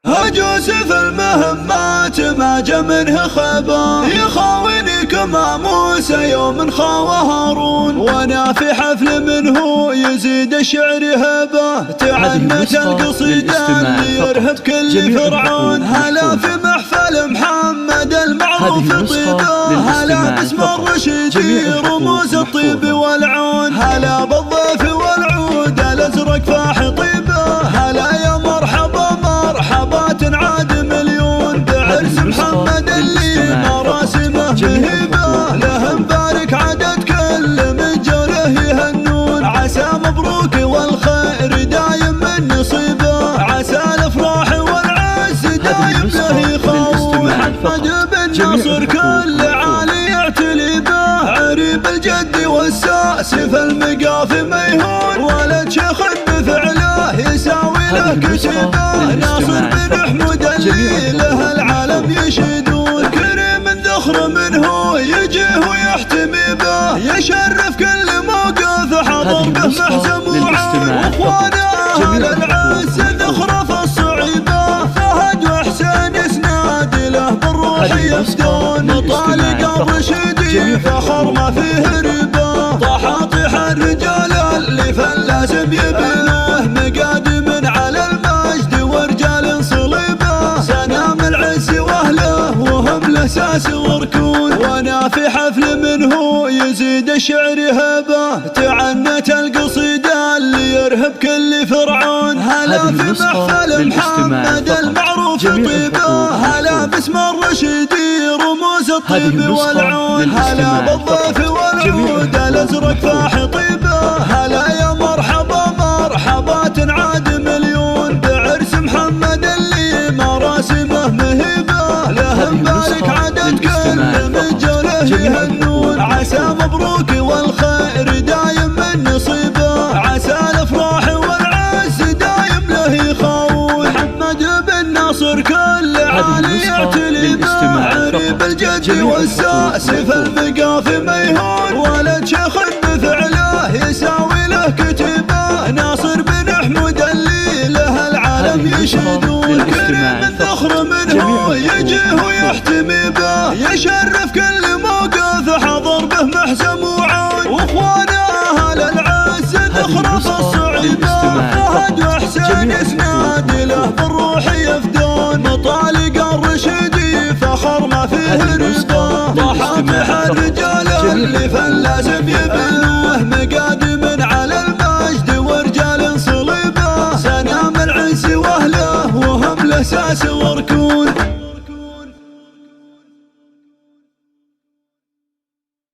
هجوس في المهمات ما جا منه خبر، يخاوني كما موسى يوم خاوى هارون، وانا في حفل منه يزيد الشعر هبه، تعنت القصيدة اللي يرهب كل فرعون. هلا في محفل محمد المعروف طيبه، هلا باسم الرشيدي رموز الطيب والعون، هلا بالضيف والعود الازرق فاح طيبه، هلا يا مرحبا مرحبا تنعاد مليون، بعرس محمد اللي مراسمه مهيبه، له مبارك عدد كل من جوله يهنون، عسى مبروك والخير دايم من نصيبه، عسى الافراح والعز دايم له يخون. محمد بن ناصر كل عالي يعتلي به، عريب الجد والساس في المقاف ما يهون، ولد شيخ بفعله يساوي له كتيبه، ناصر بن حمود اللي له العالم يشهدون، كريم ذخر منه يجيه ويحتمي به، يشرف كل موقف حضر به محزم وعون، واخوانه اهل العز ذخر في الصعيبه، فهد وحسين اسناد له بالروح يفدون، طالق الرشيدي فخر ما فيه ريبه، طحاطح الرجال اللي فلازم يبنوه، مقادم على المجد ورجال صليبه، سنام العز واهله وهم الاساس وركون، وانا في حفل منه يزيد الشعر هبه، تعنت القصيده اللي يرهب كل فرعون، هلا في محفل محمد المعروف طيبه، هلا باسم الرشيدي رموز الطيب والعون، هلا بالضيف والعود الازرق فاح طيبه، هلا يا مرحبا مرحبا تنعاد مليون، بعرس محمد اللي مراسمه مهيبه، له مبارك عدد كل من جوله يهنون، عسى مبروك والخير دايم من نصيبه، عسى الافراح والعز دايم له يخون. محمد بن ناصر كل عالي يعتلي به، عريب الجد والساس في المقاف ما يهون، ولد شيخ بفعله يساوي له كتيبه، ناصر بن حمود اللي له العالم يشهدون، كريم الذخر منه يجيه ويحتمي به، يشرف كل موقف حضر به محزم وعون، واخوانه اهل العز ذخر في الصعيبه، فهد وحسين اسناد له بالروح يفدون، طالق الرشيدي فخر ما فيه رزقه، طحاطح الرجال اللي فلازم يبنوه، مقادم على المجد ورجال صليبه، سنام العز واهله وهم الاساس وركون.